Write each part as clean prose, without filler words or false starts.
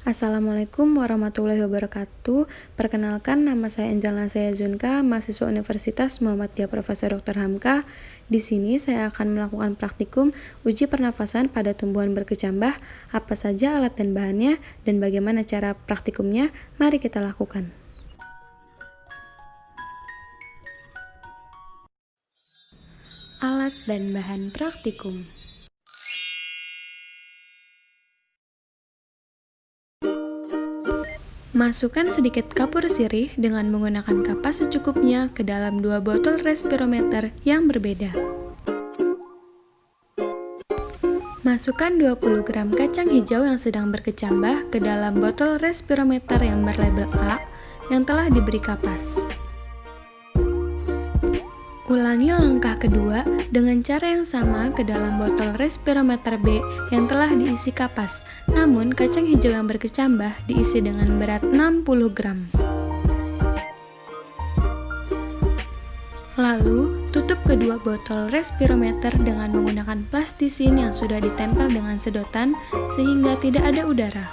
Assalamualaikum warahmatullahi wabarakatuh. Perkenalkan, nama saya Angelina Zunka, mahasiswa Universitas Muhammadiyah Profesor Dr. Hamka. Di sini saya akan melakukan praktikum uji pernafasan pada tumbuhan berkecambah. Apa saja alat dan bahannya, dan bagaimana cara praktikumnya? Mari kita lakukan. Alat dan bahan praktikum. Masukkan sedikit kapur sirih dengan menggunakan kapas secukupnya ke dalam 2 botol respirometer yang berbeda. Masukkan 20 gram kacang hijau yang sedang berkecambah ke dalam botol respirometer yang berlabel A yang telah diberi kapas. Ulangi langkah kedua dengan cara yang sama ke dalam botol respirometer B yang telah diisi kapas, namun kacang hijau yang berkecambah diisi dengan berat 60 gram. Lalu, tutup kedua botol respirometer dengan menggunakan plastisin yang sudah ditempel dengan sedotan sehingga tidak ada udara.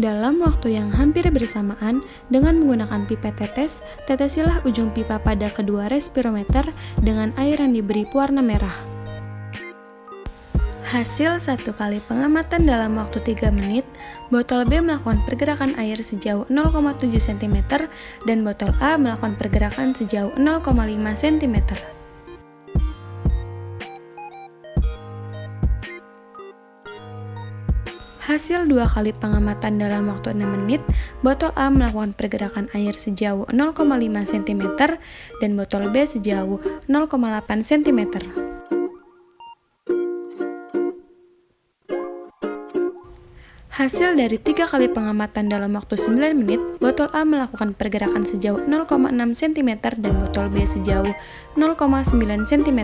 Dalam waktu yang hampir bersamaan, dengan menggunakan pipet tetes, tetesilah ujung pipa pada kedua respirometer dengan air yang diberi pewarna merah. Hasil 1 kali pengamatan dalam waktu 3 menit, botol B melakukan pergerakan air sejauh 0,7 cm dan botol A melakukan pergerakan sejauh 0,5 cm. Hasil 2 kali pengamatan dalam waktu 6 menit, botol A melakukan pergerakan air sejauh 0,5 cm dan botol B sejauh 0,8 cm. Hasil dari 3 kali pengamatan dalam waktu 9 menit, botol A melakukan pergerakan sejauh 0,6 cm dan botol B sejauh 0,9 cm.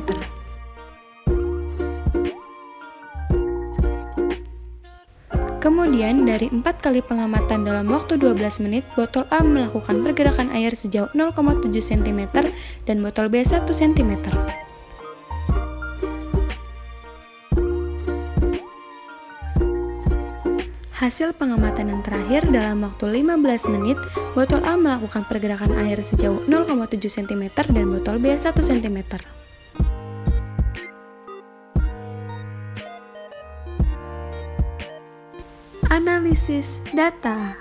Kemudian, dari 4 kali pengamatan dalam waktu 12 menit, botol A melakukan pergerakan air sejauh 0,7 cm dan botol B 1 cm. Hasil pengamatan yang terakhir dalam waktu 15 menit, botol A melakukan pergerakan air sejauh 0,7 cm dan botol B 1 cm. Analisis data.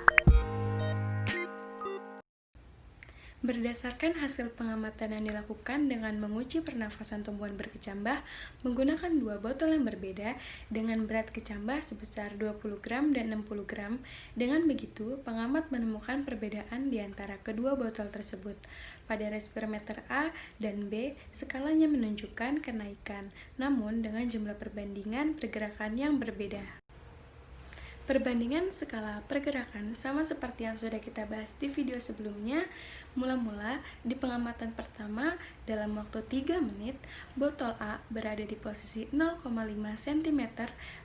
Berdasarkan hasil pengamatan yang dilakukan dengan menguji pernafasan tumbuhan berkecambah menggunakan 2 botol yang berbeda dengan berat kecambah sebesar 20 gram dan 60 gram. Dengan begitu, pengamat menemukan perbedaan di antara kedua botol tersebut. Pada respirometer A dan B, skalanya menunjukkan kenaikan, namun dengan jumlah perbandingan pergerakan yang berbeda. Perbandingan skala pergerakan sama seperti yang sudah kita bahas di video sebelumnya. Mula-mula di pengamatan pertama dalam waktu 3 menit, botol A berada di posisi 0,5 cm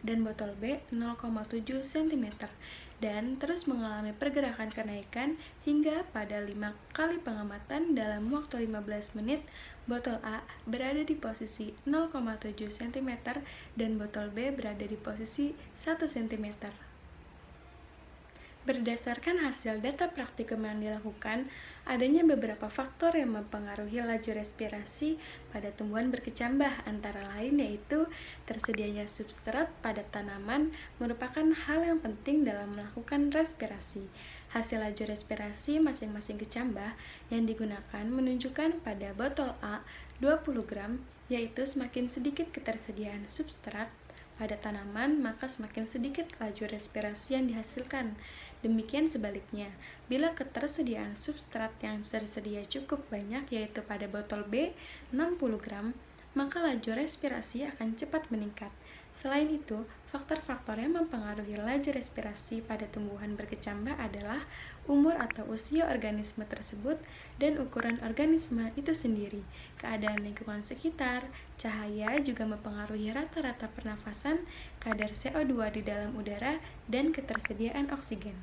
dan botol B 0,7 cm dan terus mengalami pergerakan kenaikan hingga pada 5 kali pengamatan dalam waktu 15 menit, botol A berada di posisi 0,7 cm dan botol B berada di posisi 1 cm. Berdasarkan hasil data praktikum yang dilakukan, adanya beberapa faktor yang mempengaruhi laju respirasi pada tumbuhan berkecambah, antara lain yaitu tersedianya substrat pada tanaman merupakan hal yang penting dalam melakukan respirasi. Hasil laju respirasi masing-masing kecambah yang digunakan menunjukkan pada botol A 20 gram, yaitu semakin sedikit ketersediaan substrat pada tanaman, maka semakin sedikit laju respirasi yang dihasilkan. Demikian sebaliknya, bila ketersediaan substrat yang tersedia cukup banyak, yaitu pada botol B 60 gram, maka laju respirasi akan cepat meningkat. Selain itu, faktor-faktor yang mempengaruhi laju respirasi pada tumbuhan berkecambah adalah umur atau usia organisme tersebut dan ukuran organisme itu sendiri. Keadaan lingkungan sekitar, cahaya juga mempengaruhi rata-rata pernafasan, kadar CO2 di dalam udara, dan ketersediaan oksigen.